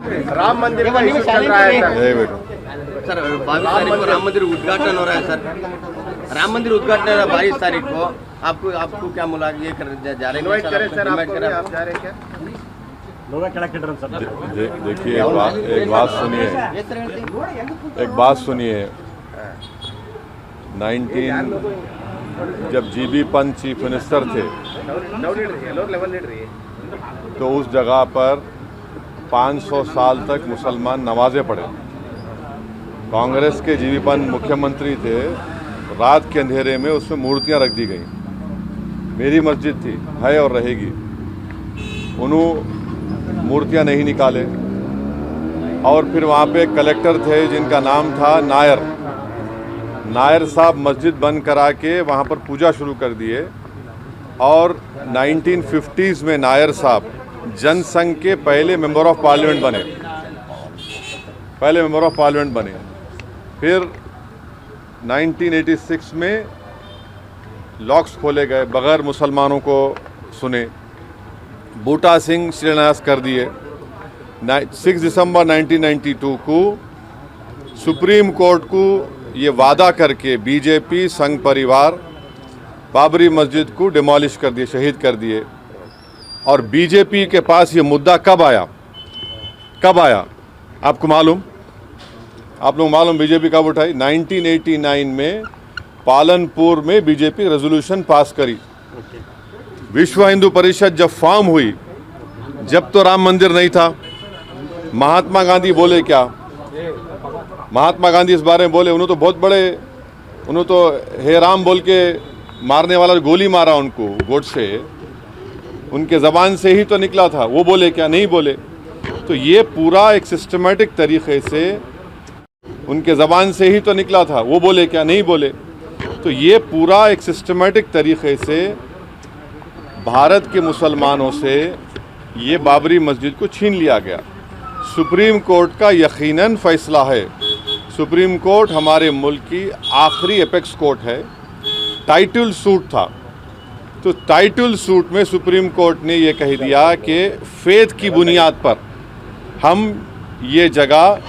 राम मंदिर का इशू चल रहा है सर 22 तारीख को राम मंदिर उद्घाटन हो रहा है सर। राम मंदिर उद्घाटन है 22 तारीख को। आपको क्या मुलाकात ये कर जा रहे हैं? इनवाइट करें सर, आपको भी, आप जा रहे हैं क्या? देखिए एक बात सुनिए 19 जब जीबी पंत चीफ मिनिस्टर थे तो उस जगह पर 500 साल तक मुसलमान नमाजें पढ़े। कांग्रेस के जीबी पंत मुख्यमंत्री थे, रात के अंधेरे में उसमें मूर्तियां रख दी गई। मेरी मस्जिद थी, है और रहेगी। उन्होंने मूर्तियां नहीं निकाले और फिर वहाँ पे कलेक्टर थे जिनका नाम था नायर साहब मस्जिद बंद करा के वहाँ पर पूजा शुरू कर दिए। और 1950s में नायर साहब जनसंघ के पहले मेंबर ऑफ पार्लियामेंट बने। फिर 1986 में लॉक्स खोले गए, बगैर मुसलमानों को सुने। बूटा सिंह शिलान्यास कर दिए। 6 दिसंबर 1992 को सुप्रीम कोर्ट को ये वादा करके बीजेपी संघ परिवार बाबरी मस्जिद को डिमोलिश कर दिए, शहीद कर दिए। और बीजेपी के पास ये मुद्दा कब आया? आपको मालूम? आप लोग मालूम बीजेपी कब उठाई? 1989 में पालनपुर में बीजेपी रेजोल्यूशन पास करी। विश्व हिंदू परिषद जब फॉर्म हुई, जब तो राम मंदिर नहीं था। महात्मा गांधी बोले क्या? महात्मा गांधी इस बारे में बोले, उन्होंने तो बहुत बड़े, उन्होंने तो हे राम बोल के मारने वाला गोली मारा उनको, गोडसे, उनके ज़बान से ही तो निकला था। वो बोले क्या? नहीं बोले। तो ये पूरा एक सिस्टमेटिक तरीके से उनके ज़बान से ही तो निकला था। वो बोले क्या? नहीं बोले। तो ये पूरा एक सिस्टमेटिक तरीके से भारत के मुसलमानों से ये बाबरी मस्जिद को छीन लिया गया। सुप्रीम कोर्ट का यकीनन फैसला है। सुप्रीम कोर्ट हमारे मुल्क की आखिरी एपेक्स कोर्ट है। टाइटल सूट था, तो टाइटल सूट में सुप्रीम कोर्ट ने ये कह दिया कि फेथ की बुनियाद पर हम ये जगह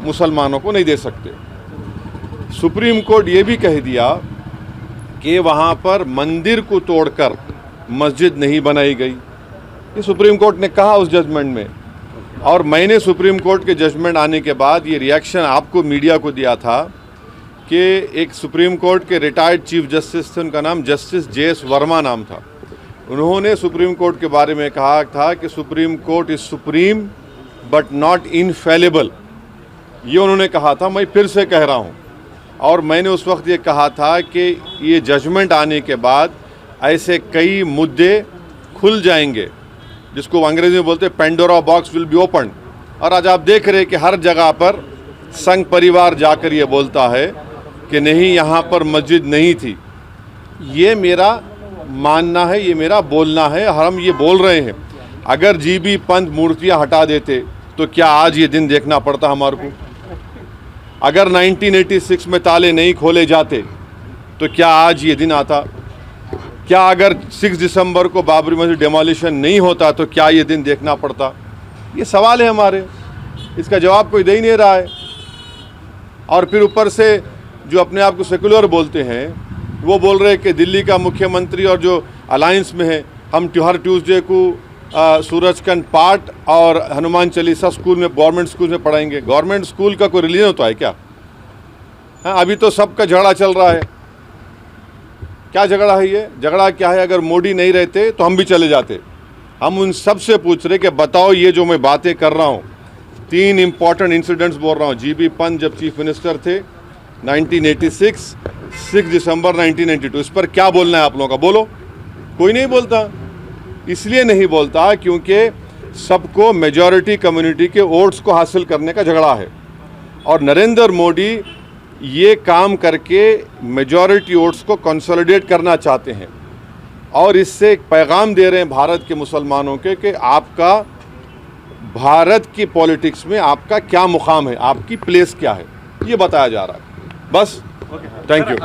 मुसलमानों को नहीं दे सकते। सुप्रीम कोर्ट ये भी कह दिया कि वहाँ पर मंदिर को तोड़कर मस्जिद नहीं बनाई गई। ये सुप्रीम कोर्ट ने कहा उस जजमेंट में। और मैंने सुप्रीम कोर्ट के जजमेंट आने के बाद ये रिएक्शन आपको, मीडिया को दिया था कि एक सुप्रीम कोर्ट के रिटायर्ड चीफ जस्टिस थे, उनका नाम जस्टिस JS वर्मा नाम था। उन्होंने सुप्रीम कोर्ट के बारे में कहा था कि supreme court is supreme but not infallible. ये उन्होंने कहा था, मैं फिर से कह रहा हूँ। और मैंने उस वक्त ये कहा था कि ये जजमेंट आने के बाद ऐसे कई मुद्दे खुल जाएंगे, जिसको अंग्रेजी में बोलते हैं Pandora box will be open. और आज आप देख रहे हैं कि हर जगह पर संघ परिवार जाकर ये बोलता है कि नहीं, यहाँ पर मस्जिद नहीं थी। ये मेरा मानना है, ये मेरा बोलना है, हम ये बोल रहे हैं। अगर जीबी पंत मूर्तियाँ हटा देते तो क्या आज ये दिन देखना पड़ता हमारे को? अगर 1986 में ताले नहीं खोले जाते तो क्या आज ये दिन आता? क्या अगर 6 दिसंबर को बाबरी मस्जिद डिमोलिशन नहीं होता तो क्या ये दिन देखना पड़ता? ये सवाल है हमारे, इसका जवाब कोई दे ही नहीं रहा है। और फिर ऊपर से जो अपने आप को सेकुलर बोलते हैं, वो बोल रहे हैं कि दिल्ली का मुख्यमंत्री और जो अलायंस में है, हम हर ट्यूसडे को सूरजकंड पाठ और हनुमान चालीसा स्कूल में, गवर्नमेंट स्कूल में पढ़ाएंगे। गवर्नमेंट स्कूल का कोई रिलीजन होता है क्या? हाँ, अभी तो सबका झगड़ा चल रहा है। क्या झगड़ा है ये? झगड़ा क्या है? अगर मोदी नहीं रहते तो हम भी चले जाते। हम उन सब से पूछ रहे कि बताओ, ये जो मैं बातें कर रहा हूँ, 3 इंपॉर्टेंट इंसिडेंट्स बोल रहा हूँ। जीबी पंत जब चीफ मिनिस्टर थे 1986, 6 दिसंबर 1992, इस पर क्या बोलना है आप लोगों का? बोलो। कोई नहीं बोलता। इसलिए नहीं बोलता क्योंकि सबको मेजॉरिटी कम्युनिटी के वोट्स को हासिल करने का झगड़ा है। और नरेंद्र मोदी ये काम करके मेजॉरिटी वोट्स को कंसोलिडेट करना चाहते हैं। और इससे एक पैगाम दे रहे हैं भारत के मुसलमानों के कि आपका भारत की पॉलिटिक्स में आपका क्या मुकाम है, आपकी प्लेस क्या है, ये बताया जा रहा है। बस, थैंक यू।